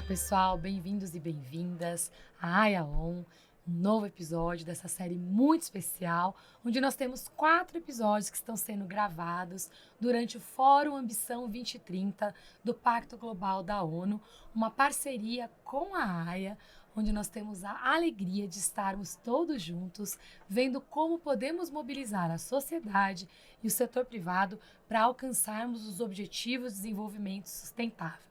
pessoal, bem-vindos e bem-vindas a AYAOn, um novo episódio dessa série muito especial, onde nós temos 4 episódios que estão sendo gravados durante o Fórum Ambição 2030 do Pacto Global da ONU, uma parceria com a AYA, onde nós temos a alegria de estarmos todos juntos, vendo como podemos mobilizar a sociedade e o setor privado para alcançarmos os Objetivos de Desenvolvimento Sustentável.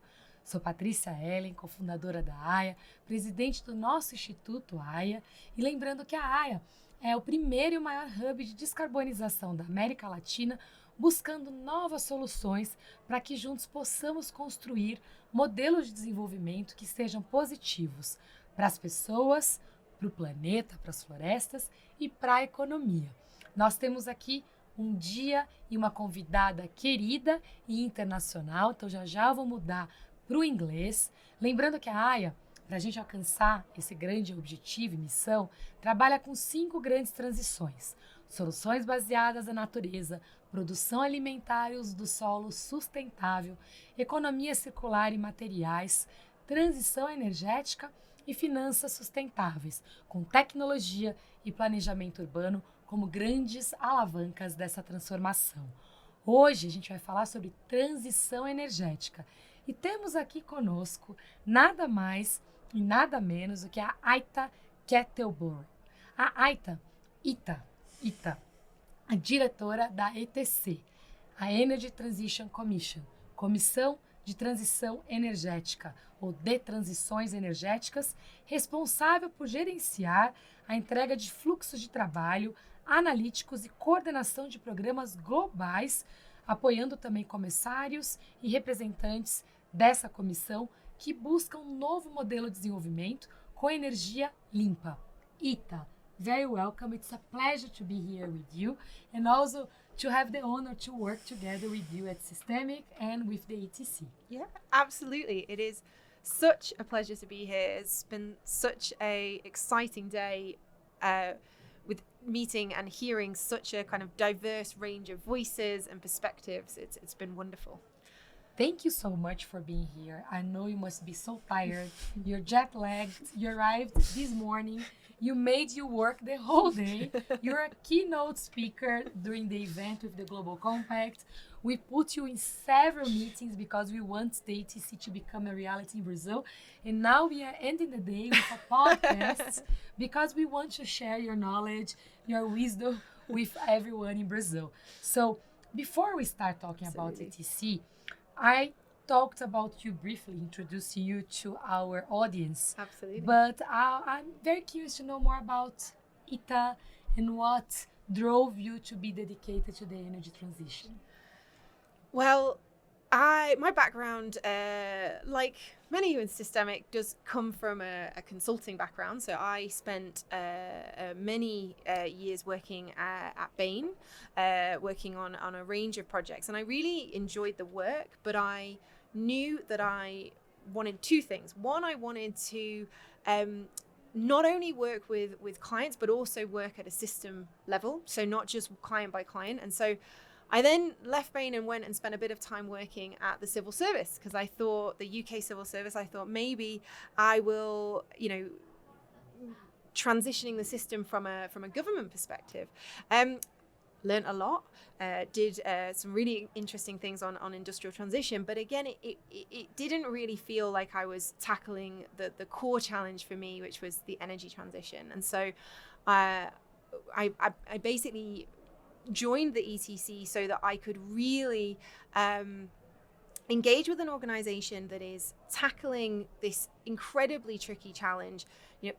Sou Patricia Ellen, cofundadora da AYA, presidente do nosso Instituto AYA, e lembrando que a AYA é o primeiro e o maior hub de descarbonização da América Latina, buscando novas soluções para que juntos possamos construir modelos de desenvolvimento que sejam positivos para as pessoas, para o planeta, para as florestas e para a economia. Nós temos aqui um dia e uma convidada querida e internacional, então já vou mudar para o inglês. Lembrando que a AYA, para a gente alcançar esse grande objetivo e missão, trabalha com 5 grandes transições: soluções baseadas na natureza, produção alimentar e uso do solo sustentável, economia circular e materiais, transição energética e finanças sustentáveis, com tecnologia e planejamento urbano como grandes alavancas dessa transformação. Hoje a gente vai falar sobre transição energética e temos aqui conosco nada mais e nada menos do que a Ita Kettleborough. A Ita, a diretora da ETC, a Energy Transition Commission, Comissão de Transição Energética, ou de Transições Energéticas, responsável por gerenciar a entrega de fluxos de trabalho, analíticos e coordenação de programas globais, apoiando também comissários e representantes dessa comissão que buscam um novo modelo de desenvolvimento com energia limpa. Ita, very welcome. It's a pleasure to be here with you and also to have the honor to work together with you at Systemic and with the ETC. Yeah, absolutely. It is such a pleasure to be here. It's been such a exciting day with meeting and hearing such a kind of diverse range of voices and perspectives. It's been wonderful. Thank you so much for being here. I know you must be so tired. You're jet lagged. You arrived this morning. You made you work the whole day. You're a keynote speaker during the event with the Global Compact. We put you in several meetings because we want the ETC to become a reality in Brazil. And now we are ending the day with a podcast because we want to share your knowledge, your wisdom with everyone in Brazil. So before we start talking about ETC, I talked about you briefly, introducing you to our audience. Absolutely. But I'm very curious to know more about Ita and what drove you to be dedicated to the energy transition. Well, my background, like many of you in Systemic, does come from a consulting background. So I spent many years working at Bain, working on a range of projects. And I really enjoyed the work, but I knew that I wanted 2 things. One, I wanted to not only work with clients, but also work at a system level. So not just client by client. And so I then left Bain and went and spent a bit of time working at the civil service, because I thought the UK civil service, I thought maybe I will, transitioning the system from a government perspective. Learned a lot, did some really interesting things on industrial transition. But again, it didn't really feel like I was tackling the core challenge for me, which was the energy transition. And so I basically joined the ETC so that I could really engage with an organization that is tackling this incredibly tricky challenge.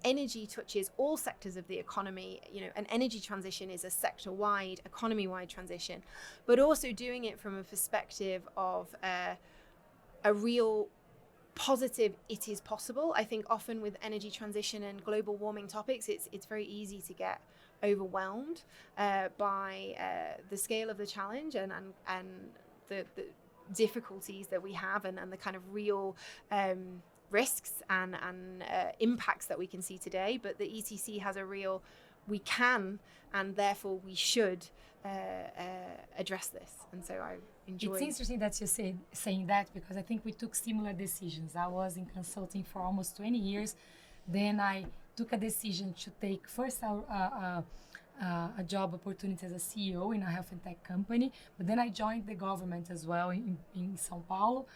Energy touches all sectors of the economy. An energy transition is a sector-wide, economy-wide transition, but also doing it from a perspective of a real positive, it is possible. I think often with energy transition and global warming topics, it's very easy to get overwhelmed by the scale of the challenge and the difficulties that we have and the kind of real risks and impacts that we can see today. But the ETC has a real, we can and therefore we should address this. And so I enjoy. It's interesting that you saying that, because I think we took similar decisions. I was in consulting for almost 20 years. Then I took a decision to take first a job opportunity as a CEO in a health and tech company, but then I joined the government as well in São Paulo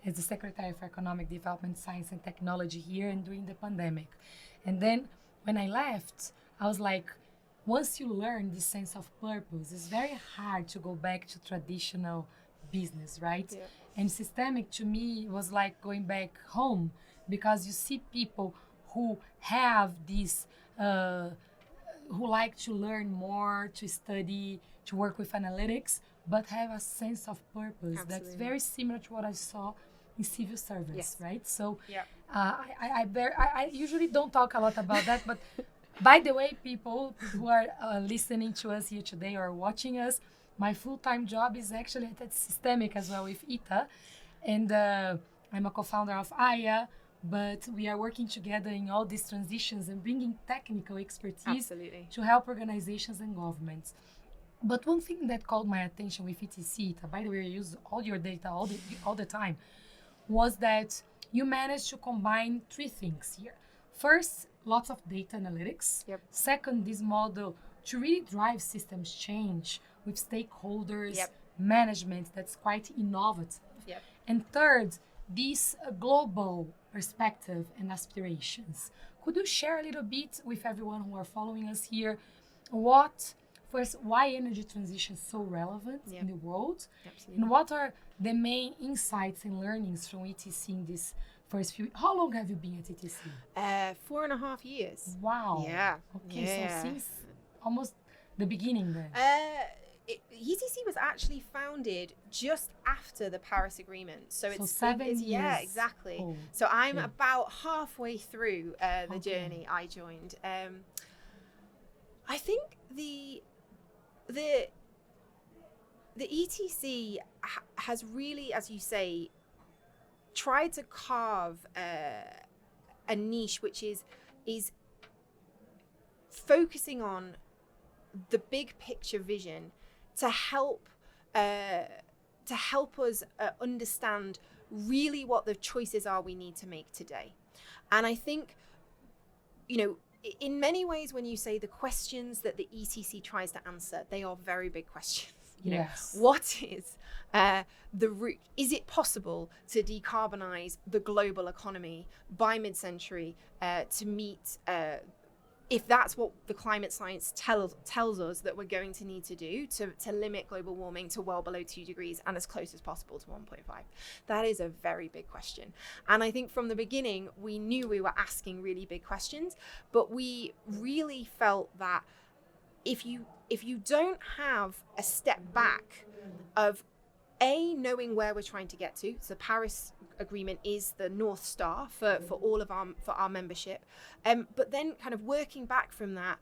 as the Secretary for Economic Development, Science and Technology here, and during the pandemic. And then when I left, I was like, once you learn this sense of purpose, it's very hard to go back to traditional business, right? Yeah. And systemic to me was like going back home, because you see people who have this, who like to learn more, to study, to work with analytics, but have a sense of purpose. Absolutely. That's very similar to what I saw in civil service, Yes. right? So Yeah. I usually don't talk a lot about that, but by the way, people who are listening to us here today or watching us, my full-time job is actually at Systemic as well with Ita, and I'm a co-founder of AYA, but we are working together in all these transitions and bringing technical expertise Absolutely. to help organizations and governments. But one thing that called my attention with ETC, Ita, by the way, I use all your data all the time, was that you managed to combine three things here. First, lots of data analytics. Yep. Second, this model to really drive systems change with stakeholders, Yep. management that's quite innovative. Yep. And third, this global perspective and aspirations. Could you share a little bit with everyone who are following us here, why energy transition is so relevant Yep. in the world? Absolutely. And what are the main insights and learnings from ETC in this first few? How long have you been at ETC? 4.5 years. Wow. Yeah. Okay, Yeah. so since almost the beginning then. ETC was actually founded just after the Paris Agreement, so it's 7 years. Yeah, exactly. old. So I'm Yeah. about halfway through the Okay. journey I joined. I think the ETC has really, as you say, tried to carve a niche which is focusing on the big picture vision to help us understand really what the choices are we need to make today. And I think, in many ways, when you say the questions that the ETC tries to answer, they are very big questions. Yes. What is the route? Is it possible to decarbonize the global economy by mid-century to meet, if that's what the climate science tells us that we're going to need to do to limit global warming to well below 2 degrees and as close as possible to 1.5? That is a very big question. And I think from the beginning, we knew we were asking really big questions, but we really felt that if you don't have a step back of knowing where we're trying to get to, so the Paris Agreement is the North Star for all of our membership, but then kind of working back from that,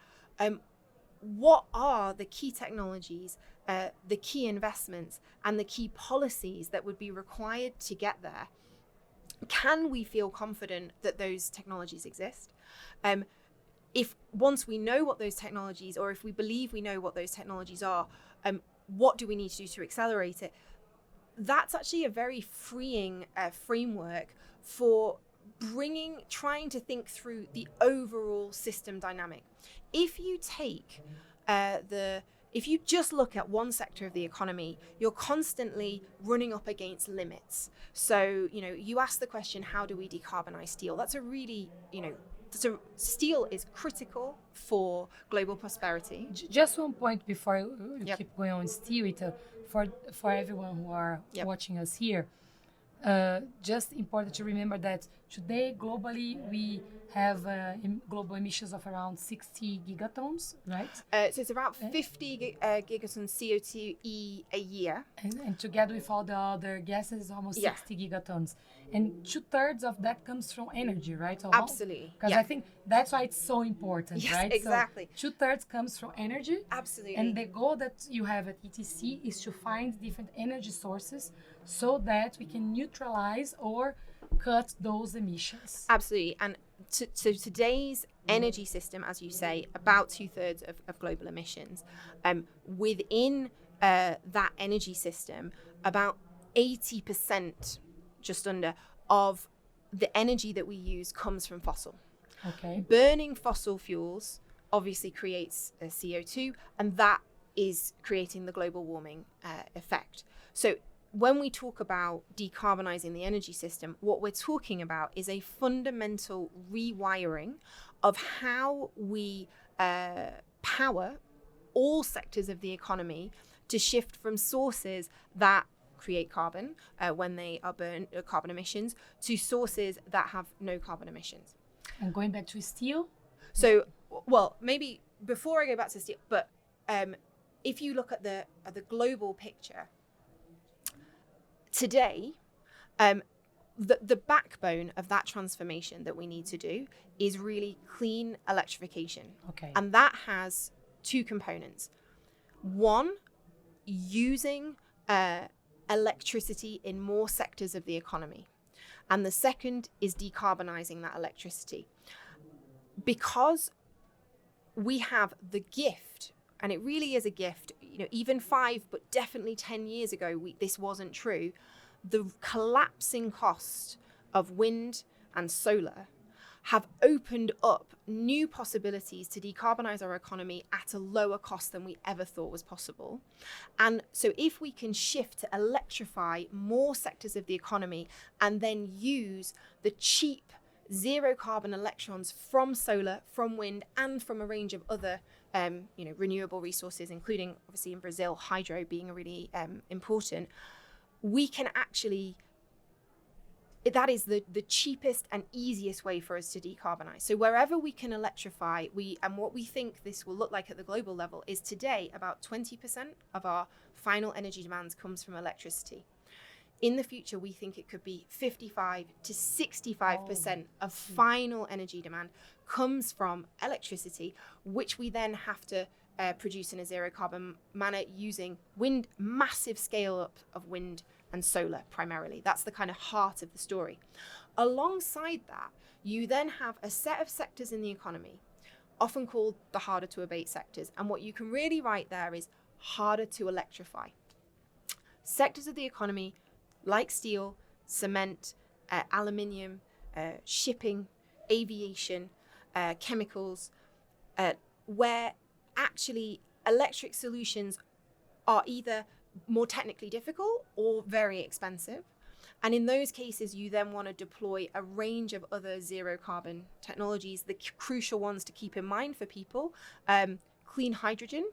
what are the key technologies, the key investments, and the key policies that would be required to get there? Can we feel confident that those technologies exist? If once we know what those technologies, or if we believe we know what those technologies are, what do we need to do to accelerate it? That's actually a very freeing framework for trying to think through the overall system dynamic. If you take if you just look at one sector of the economy, you're constantly running up against limits. So, you ask the question, how do we decarbonize steel? That's a really, so steel is critical for global prosperity. Just one point before you Yep. keep going on steel, Ita, for everyone who are Yep. watching us here, just important to remember that today globally we have global emissions of around 60 gigatons, right? So it's about 50 gigatons CO2e a year. And together with all the other gases, almost Yeah. 60 gigatons. And 2/3 of that comes from energy, right? Absolutely. Because Yeah. I think that's why it's so important, Yes, right? exactly. So 2/3 comes from energy. Absolutely. And the goal that you have at ETC is to find different energy sources so that we can neutralize or cut those emissions. Absolutely. And so today's energy system, as you say, about 2/3 of global emissions. Within that energy system, about 80%, just under, of the energy that we use comes from fossil. Okay. Burning fossil fuels obviously creates CO2, and that is creating the global warming effect. So when we talk about decarbonizing the energy system, what we're talking about is a fundamental rewiring of how we power all sectors of the economy to shift from sources that create carbon when they are burned, carbon emissions, to sources that have no carbon emissions. And going back to steel? So, well, maybe before I go back to steel, but if you look at the global picture, today, the backbone of that transformation that we need to do is really clean electrification. Okay. And that has two components. One, using electricity in more sectors of the economy. And the second is decarbonizing that electricity. Because we have the gift, and it really is a gift, even 5, but definitely 10 years ago, this wasn't true. The collapsing cost of wind and solar have opened up new possibilities to decarbonize our economy at a lower cost than we ever thought was possible. And so if we can shift to electrify more sectors of the economy and then use the cheap zero carbon electrons from solar, from wind, and from a range of other renewable resources, including obviously in Brazil, hydro being really important, we can actually, that is the cheapest and easiest way for us to decarbonize. So wherever we can electrify, and what we think this will look like at the global level is today about 20% of our final energy demands comes from electricity. In the future, we think it could be 55 to 65% of final energy demand comes from electricity, which we then have to produce in a zero carbon manner using wind, massive scale up of wind and solar primarily. That's the kind of heart of the story. Alongside that, you then have a set of sectors in the economy, often called the harder to abate sectors. And what you can really write there is harder to electrify. Sectors of the economy like steel, cement, aluminium, shipping, aviation, chemicals, where actually electric solutions are either more technically difficult or very expensive. And in those cases, you then want to deploy a range of other zero carbon technologies. The crucial ones to keep in mind for people, clean hydrogen,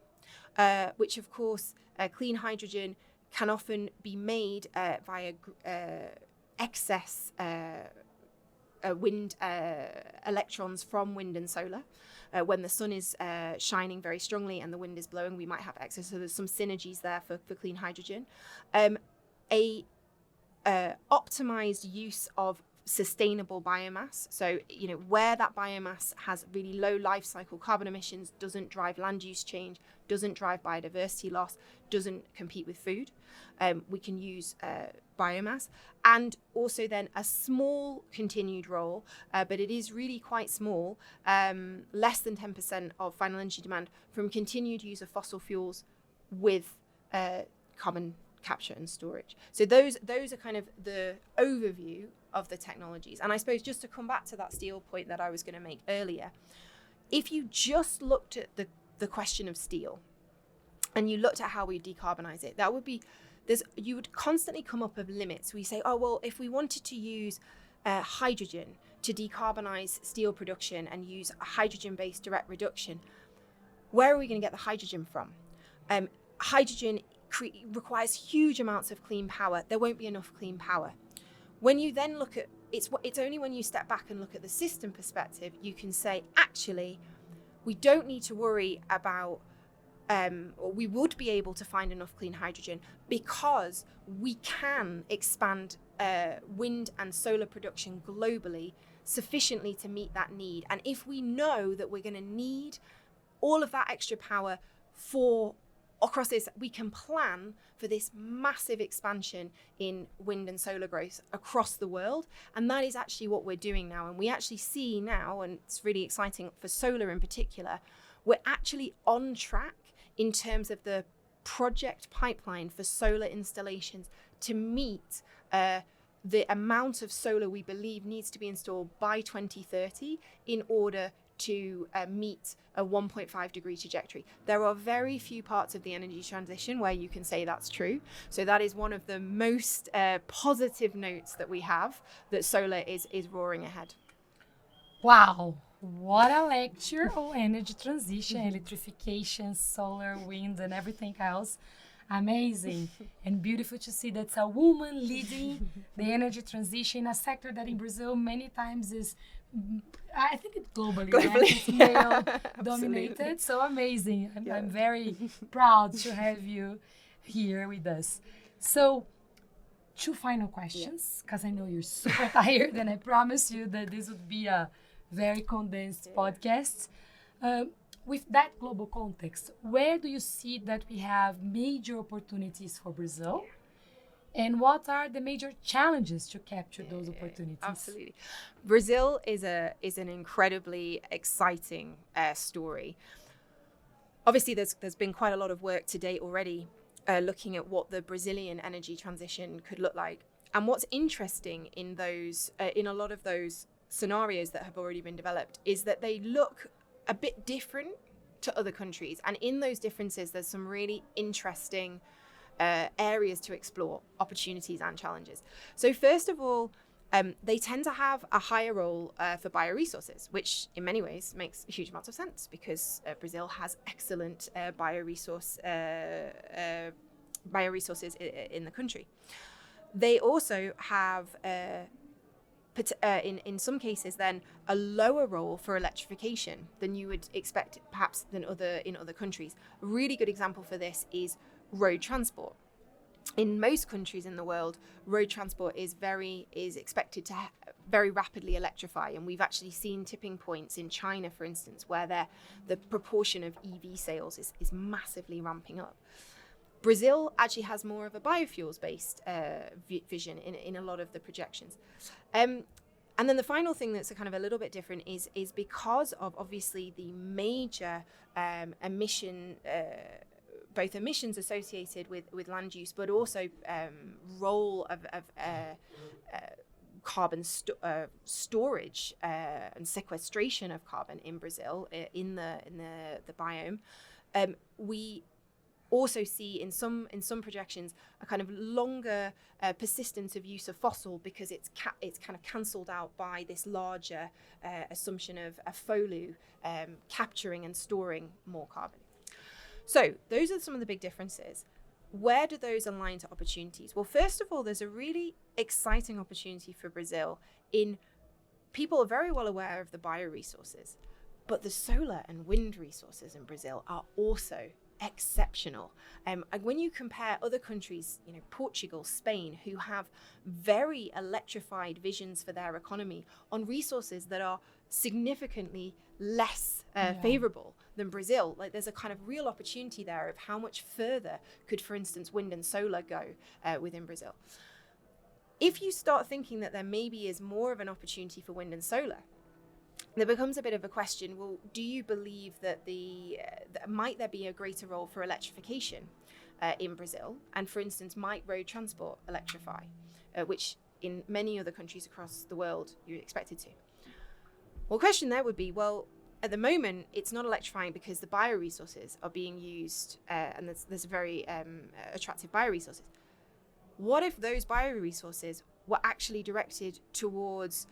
which of course, clean hydrogen can often be made via excess wind electrons from wind and solar. When the sun is shining very strongly and the wind is blowing, we might have excess. So there's some synergies there for clean hydrogen. Optimized use of sustainable biomass. So, where that biomass has really low life cycle carbon emissions, doesn't drive land use change, doesn't drive biodiversity loss, doesn't compete with food. We can use biomass, and also then a small continued role, but it is really quite small, less than 10% of final energy demand from continued use of fossil fuels with carbon capture and storage. So those are kind of the overview of the technologies. And I suppose just to come back to that steel point that I was going to make earlier, if you just looked at the question of steel and you looked at how we decarbonize it, that would be, you would constantly come up with limits. We say, oh, well, if we wanted to use hydrogen to decarbonize steel production and use a hydrogen-based direct reduction, where are we going to get the hydrogen from? Hydrogen requires huge amounts of clean power. There won't be enough clean power. When you then look at, it's only when you step back and look at the system perspective, you can say, actually, we don't need to worry about, or we would be able to find enough clean hydrogen because we can expand wind and solar production globally sufficiently to meet that need. And if we know that we're going to need all of that extra power for across this, we can plan for this massive expansion in wind and solar growth across the world. And that is actually what we're doing now. And we actually see now, and it's really exciting for solar in particular, we're actually on track in terms of the project pipeline for solar installations to meet the amount of solar we believe needs to be installed by 2030 in order to meet a 1.5 degree trajectory. There are very few parts of the energy transition where you can say that's true. So that is one of the most positive notes that we have, that solar is roaring ahead. Wow, what a lecture on energy transition, electrification, solar, wind, and everything else. Amazing and beautiful to see that's a woman leading the energy transition, a sector that in Brazil many times is, I think it's globally. Right? It's male dominated. So amazing. I'm very proud to have you here with us. So 2 final questions, because I know you're super tired and I promise you that this would be a very condensed podcast. With that global context, where do you see that we have major opportunities for Brazil? And what are the major challenges to capture those opportunities? Absolutely. Brazil is an incredibly exciting story. Obviously, there's been quite a lot of work to date already looking at what the Brazilian energy transition could look like. And what's interesting in those in a lot of those scenarios that have already been developed is that they look a bit different to other countries. And in those differences, there's some really interesting areas to explore, opportunities and challenges. So first of all, they tend to have a higher role for bioresources, which in many ways makes huge amounts of sense because Brazil has excellent bioresources in the country. They also have in some cases then a lower role for electrification than you would expect perhaps in other countries. A really good example for this is road transport. In most countries in the world, road transport is expected to very rapidly electrify, and we've actually seen tipping points in China, for instance, where the proportion of EV sales is massively ramping up. Brazil actually has more of a biofuels-based vision in a lot of the projections. And then the final thing that's kind of a little bit different is because of obviously the major both emissions associated with land use, but also role of carbon storage and sequestration of carbon in Brazil in the biome. We also see in some projections a kind of longer persistence of use of fossil because it's kind of cancelled out by this larger assumption of a FOLU capturing and storing more carbon. So those are some of the big differences. Where do those align to opportunities? Well, first of all, there's a really exciting opportunity for Brazil in people are very well aware of the bioresources, but the solar and wind resources in Brazil are also exceptional. And when you compare other countries, Portugal, Spain, who have very electrified visions for their economy on resources that are significantly less favorable than Brazil, like there's a kind of real opportunity there of how much further could, for instance, wind and solar go within Brazil. If you start thinking that there maybe is more of an opportunity for wind and solar, there becomes a bit of a question. Well, do you believe that might there be a greater role for electrification in Brazil? And for instance, might road transport electrify, which in many other countries across the world you're expected to? Well, the question there would be, well, at the moment, it's not electrifying because the bioresources are being used, and there's very attractive bioresources. What if those bioresources were actually directed towards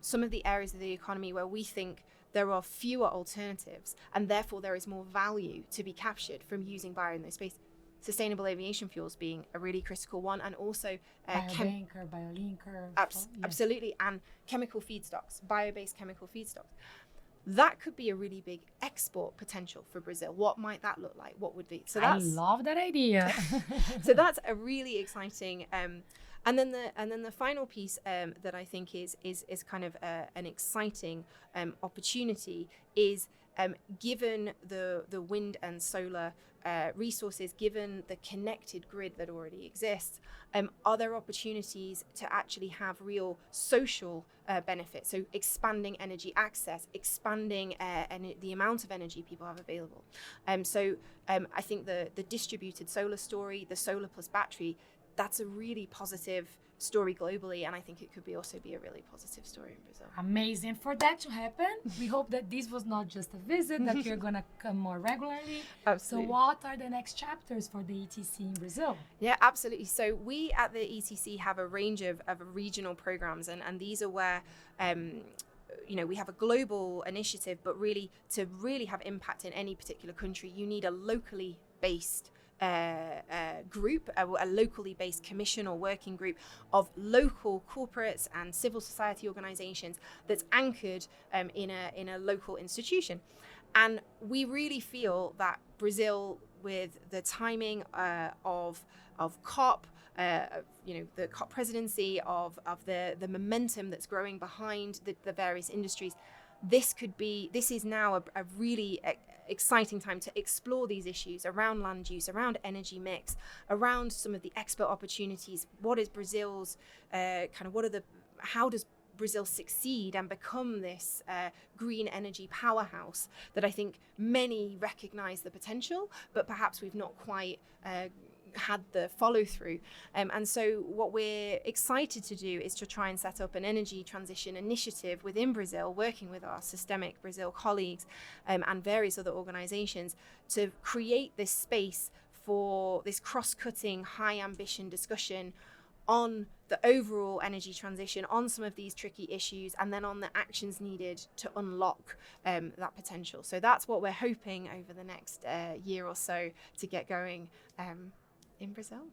some of the areas of the economy where we think there are fewer alternatives and therefore there is more value to be captured from using bio in those spaces? Sustainable aviation fuels being a really critical one, and also biolinker. Absolutely, and chemical feedstocks, bio-based chemical feedstocks. That could be a really big export potential for Brazil. What might that look like? What would be? So I love that idea. So that's a really exciting. And then the final piece that I think is kind of an exciting opportunity is given the wind and solar resources, given the connected grid that already exists, are there opportunities to actually have real social benefits? So expanding energy access, expanding the amount of energy people have available. I think the distributed solar story, the solar plus battery, that's a really positive story globally, and I think it could also be a really positive story in Brazil. Amazing. For that to happen, we hope that this was not just a visit, that you're going to come more regularly. Absolutely. So what are the next chapters for the ETC in Brazil? Yeah, absolutely. So we at the ETC have a range of regional programs, and these are where we have a global initiative, but really to really have impact in any particular country, you need a locally based group, a locally based commission or working group of local corporates and civil society organizations that's anchored in a local institution. And we really feel that Brazil, with the timing of COP, the COP presidency, of the momentum that's growing behind the various industries, this is now a really exciting time to explore these issues around land use, around energy mix, around some of the export opportunities. What is Brazil's how does Brazil succeed and become this green energy powerhouse that I think many recognize the potential, but perhaps we've not quite had the follow through. And so what we're excited to do is to try and set up an energy transition initiative within Brazil, working with our Systemic Brazil colleagues and various other organizations to create this space for this cross-cutting, high ambition discussion on the overall energy transition, on some of these tricky issues, and then on the actions needed to unlock that potential. So that's what we're hoping over the next year or so to get going in Brazil.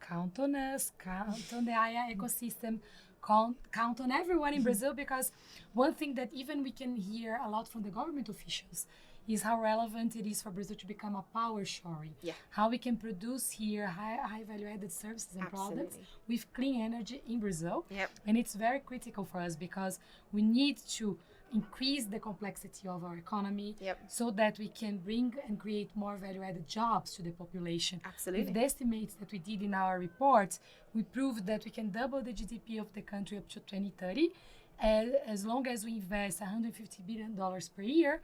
Count on us, count on the AYA ecosystem, count on everyone in Brazil, because one thing that even we can hear a lot from the government officials is how relevant it is for Brazil to become a power shoring. Yeah. How we can produce here high value added services and products with clean energy in Brazil. Yep. And it's very critical for us because we need to increase the complexity of our economy so that we can bring and create more value-added jobs to the population. Absolutely. With the estimates that we did in our report, we proved that we can double the GDP of the country up to 2030 as long as we invest $150 billion per year.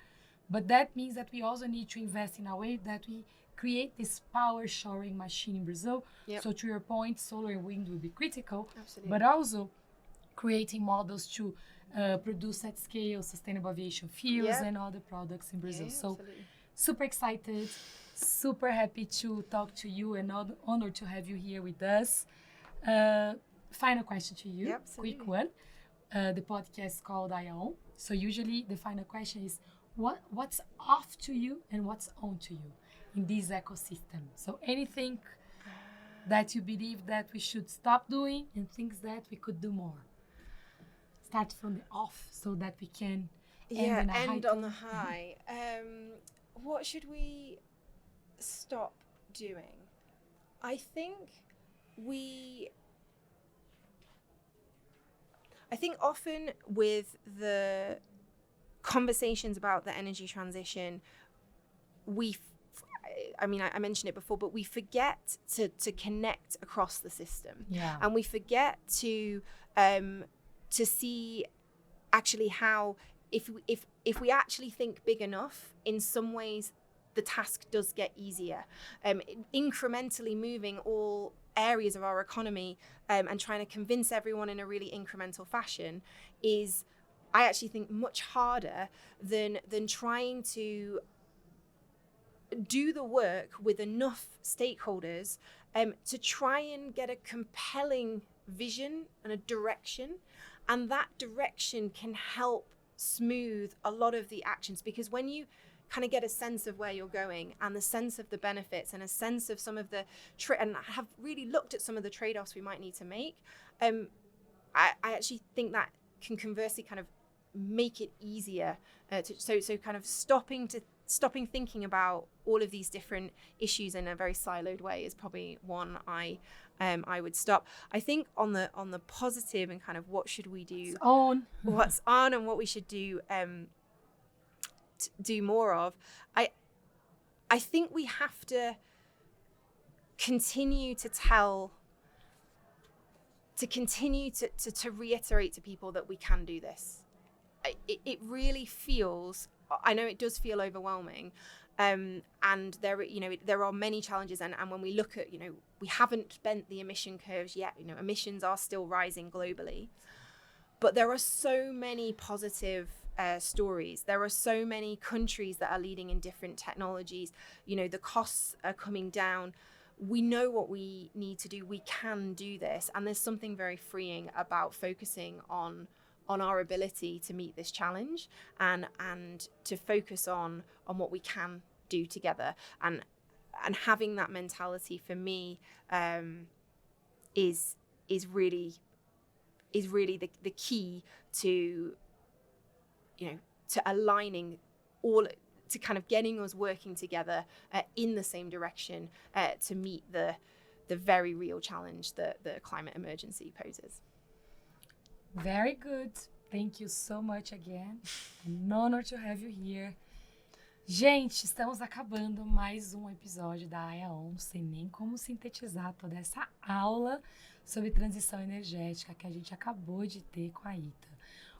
But that means that we also need to invest in a way that we create this power shoring machine in Brazil. So to your point, solar and wind will be critical, but also creating models to produce at scale sustainable aviation fuels and other products in Brazil. So super excited, super happy to talk to you, and honored to have you here with us. Final question to you, quick one. The podcast is called AYAOn. So usually the final question is, what's off to you and what's on to you in this ecosystem? So anything that you believe that we should stop doing and things that we could do more. Start from the off so that we can end on the high. What should we stop doing? I think often with the conversations about the energy transition, I mentioned it before, but we forget to connect across the system. And we forget to see actually how if we actually think big enough, in some ways the task does get easier. Incrementally moving all areas of our economy and trying to convince everyone in a really incremental fashion is, I actually think, much harder than trying to do the work with enough stakeholders to try and get a compelling vision and a direction. And that direction can help smooth a lot of the actions, because when you kind of get a sense of where you're going and the sense of the benefits and a sense of some of the and have really looked at some of the trade-offs we might need to make, I actually think that can conversely kind of make it easier so kind of stopping thinking about all of these different issues in a very siloed way is probably one I would stop. I think on the positive and kind of what should we do, what's on and what we should do must do more of. I think we have to continue to reiterate to people that we can do this. It really feels, I know it does feel overwhelming, and there are many challenges, and when we look at, we haven't bent the emission curves yet, emissions are still rising globally, but there are so many positive stories. There are so many countries that are leading in different technologies. The costs are coming down. We know what we need to do. We can do this. And there's something very freeing about focusing on our ability to meet this challenge and to focus on what we can do together. And having that mentality for me is really the key to to aligning all, to kind of getting us working together in the same direction to meet the very real challenge that the climate emergency poses. Very good. Thank you so much again. An honor to have you here. Gente, estamos acabando mais um episódio da AYAOn. Não sei nem como sintetizar toda essa aula sobre transição energética que a gente acabou de ter com a Ita.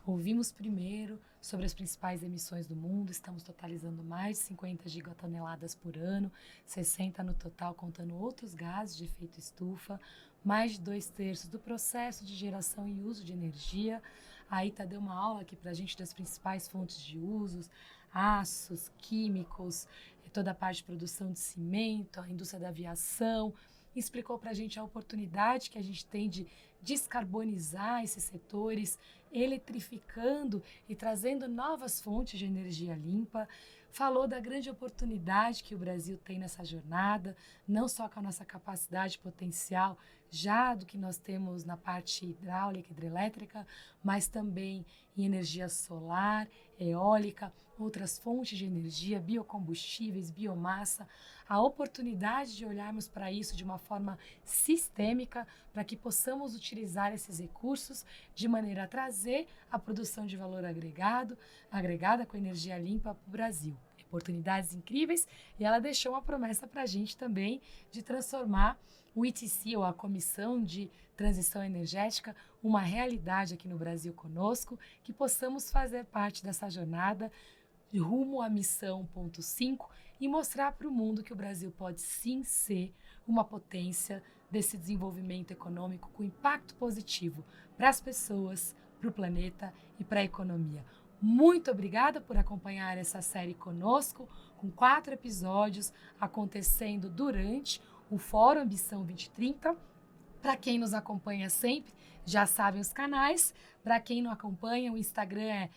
Ouvimos primeiro sobre as principais emissões do mundo, estamos totalizando mais de 50 gigatoneladas por ano, 60 no total, contando outros gases de efeito estufa, mais de 2/3 do processo de geração e uso de energia. A Ita deu uma aula aqui para a gente das principais fontes de usos, aços, químicos, toda a parte de produção de cimento, a indústria da aviação, explicou para a gente a oportunidade que a gente tem de descarbonizar esses setores, eletrificando e trazendo novas fontes de energia limpa. Falou da grande oportunidade que o Brasil tem nessa jornada, não só com a nossa capacidade potencial, já do que nós temos na parte hidráulica, hidrelétrica, mas também em energia solar, eólica, outras fontes de energia, biocombustíveis, biomassa, a oportunidade de olharmos para isso de uma forma sistêmica, para que possamos utilizar esses recursos de maneira a trazer a produção de valor agregada com energia limpa para o Brasil. Oportunidades incríveis, e ela deixou uma promessa para a gente também de transformar o ITC, ou a Comissão de Transição Energética, uma realidade aqui no Brasil conosco, que possamos fazer parte dessa jornada rumo à missão 1.5 e mostrar para o mundo que o Brasil pode sim ser uma potência desse desenvolvimento econômico com impacto positivo para as pessoas, para o planeta e para a economia. Muito obrigada por acompanhar essa série conosco, com 4 episódios acontecendo durante o Fórum Ambição 2030. Para quem nos acompanha sempre, já sabem os canais. Para quem não acompanha, o Instagram é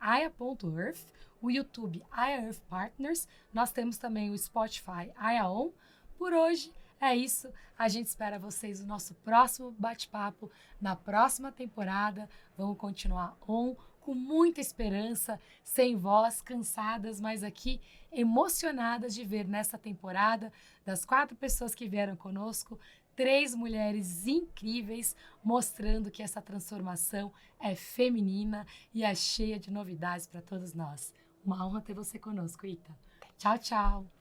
@aya.earth, o YouTube AYAOn Partners. Nós temos também o Spotify AYAOn. Por hoje é isso. A gente espera vocês no nosso próximo bate-papo, na próxima temporada. Vamos continuar com muita esperança, sem voz, cansadas, mas aqui emocionadas de ver nessa temporada, das 4 pessoas que vieram conosco, 3 mulheres incríveis, mostrando que essa transformação é feminina e é cheia de novidades para todos nós. Uma honra ter você conosco, Ita. Tchau, tchau.